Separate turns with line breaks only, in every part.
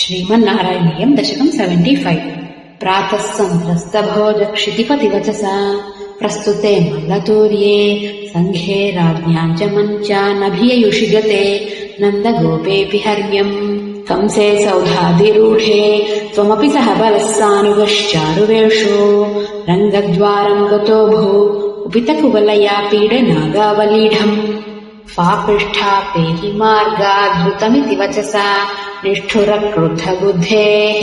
श्रीमन्नारायणीयं दशकं 75। प्रातः सन्त्रस्तभोजक्षितिपतिवचसा प्रस्तुते मल्लतूर्ये सङ्घे राज्ञां च मञ्चानभिययुषि गते नन्दगोपेऽपि हर्म्यम् कंसे सौधादिरूढे त्वमपि सह बलः सानुगश्चारुवेषो रङ्गद्वारम् गतो भू उपितकुवलया पीडनागावलीढम् पापृष्ठा पेहि मार्गाद्रुतमिति वचसा निष्ठुरक्रुद्धबुद्धेः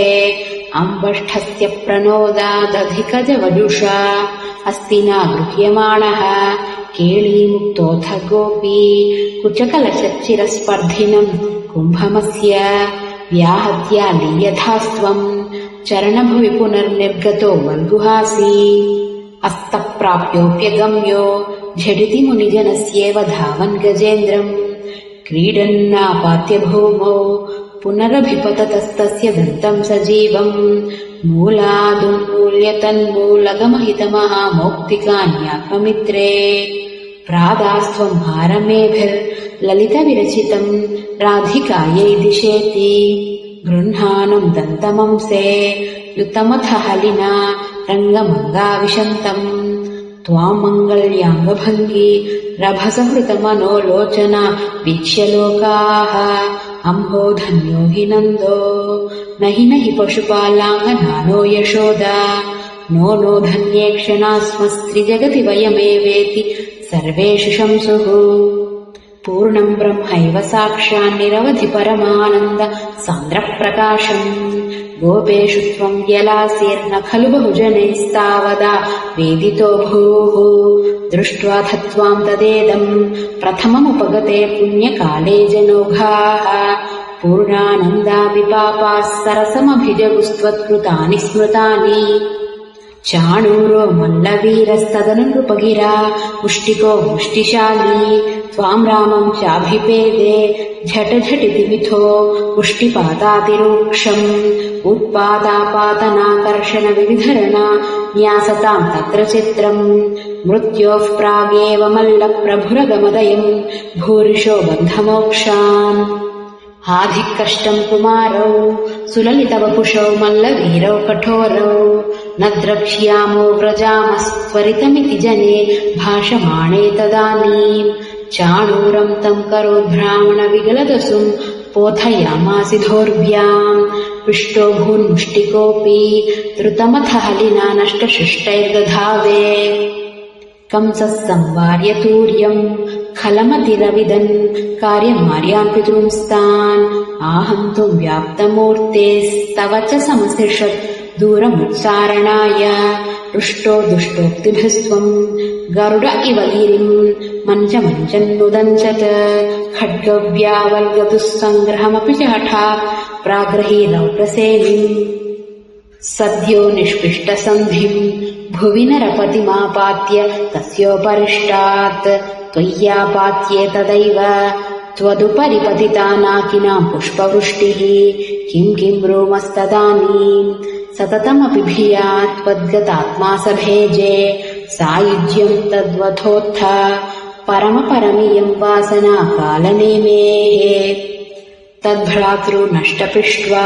अम्बष्ठस्य प्रणोदादधिकजवजुषा हस्तिना गृह्यमाणः केळीमुक्तोऽथ गोपी कुचकलशच्चिरस्पर्धिनम् कुम्भमस्य व्याहत्या लीयथास्त्वम् चरणभुवि पुनर्निर्गतो वल्गुहासि अस्तप्राप्योऽप्यगम्यो झटिति मुनिजनस्येव धावन् गजेन्द्रम् क्रीडन्नापात्य भूमौ पुनरभिपततस्तस्य दन्तम् सजीवम् मूलादुन्मूल्य तन्मूलगमहितमहामौक्तिकान्यात्ममित्रे प्रादास्त्वम् हारमेभिर्ललितविरचितम् राधिकायै दिशेति गृह्णानम् दन्तमंसे युतमथ हलिना रङ्गमङ्गाविशन्तम् त्वाम् मङ्गल्याङ्गभङ्गी रभसहृतमनोलोचना वीक्ष्य लोकाः अम्भो धन्यो हि नन्दो न हि पशुपालाङ्गनानो यशोदा नो धन्ये क्षणा स्मस्त्रिजगति वयमेवेति सर्वेषु शंसुः पूर्णम् ब्रह्मैव साक्षान्निरवधि परमानन्द सान्द्रप्रकाशम् गोपेषु त्वम् व्यलासीर्न खलु बहुजनैस्तावदा वेदितो भूः दृष्ट्वा त्वाम् तदेदम् प्रथममुपगते पुण्यकाले जनौघाः पूर्णानन्दापि पापाः सरसमभिजगुस्त्वत्कृतानि स्मृतानि चाणूरो मल्लवीरस्तदनु नृपगिरा मुष्टिको मुष्टिशाली त्वाम् रामम् चाभिपेदे झटिति मिथो मुष्टिपातातिरूक्षम् उत्पातापातनाकर्षण विविधरणा न्यासताम् तत्र चित्रम् मृत्योः प्रागेव मल्लप्रभुरगमदयम् भूरिशो बन्धमोक्षान् आधिकष्टम् कुमारौ सुललितवपुषौ मल्लवीरौ कठोरौ न द्रक्ष्यामो व्रजामस्त्वरितमिति जने भाषमाणे तदानीम् चाणूरम् तम् करोद्ब्राह्मणविगलदसुम् पोथयामासि धोर्भ्याम् पिष्टो भून्मुष्टिकोऽपि द्रुतमथ हलिना नष्टशिष्टैर्दधावे कंसः संवार्य तूर्यम् खलमतिरविदन् कार्यमार्यान् पितृंस्तान् आहन्तुम् व्याप्तमूर्तेस्तव च समसिषत् दूरमुत्सारणाय रुष्टो दुष्टोक्तिभिस्त्वम् गरुड इव गिरिम् मञ्चन्नुदञ्चत् खड्गव्यावल्गतुः सङ्ग्रहमपि च हठा प्राग्रहीरौटसेनिम् सद्यो निष्पिष्टसन्धिम् भुवि नरपतिमापात्य तस्योपरिष्टात् त्वय्यापात्ये तदैव त्वदुपरि पतितानाकिनाम् पुष्पवृष्टिः किम् ब्रूमस्तदानीम् सततमपि भिया त्वद्गतात्मा सभेजे सायुज्यम् तद्वथोत्थ परमपरमियम् वासना कालनेमेः तद्भ्रातृ नष्टपृष्ट्वा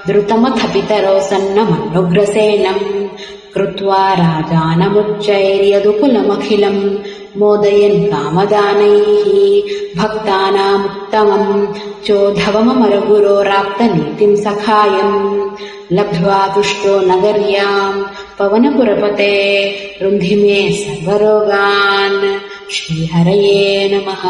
द्रुतमथ पितरो सन्नमनुग्रसेनम् कृत्वा राजानमुच्चैर्यदुकुलमखिलम् मोदयन् कामदानैः भक्तानामुत्तमम् चोधवममरगुरोराप्तनीतिम् सखायम् लब्ध्वा तुष्टो नगर्याम् पवनपुरपते रुन्धि मे सर्वरोगान् श्रीहरये नमः।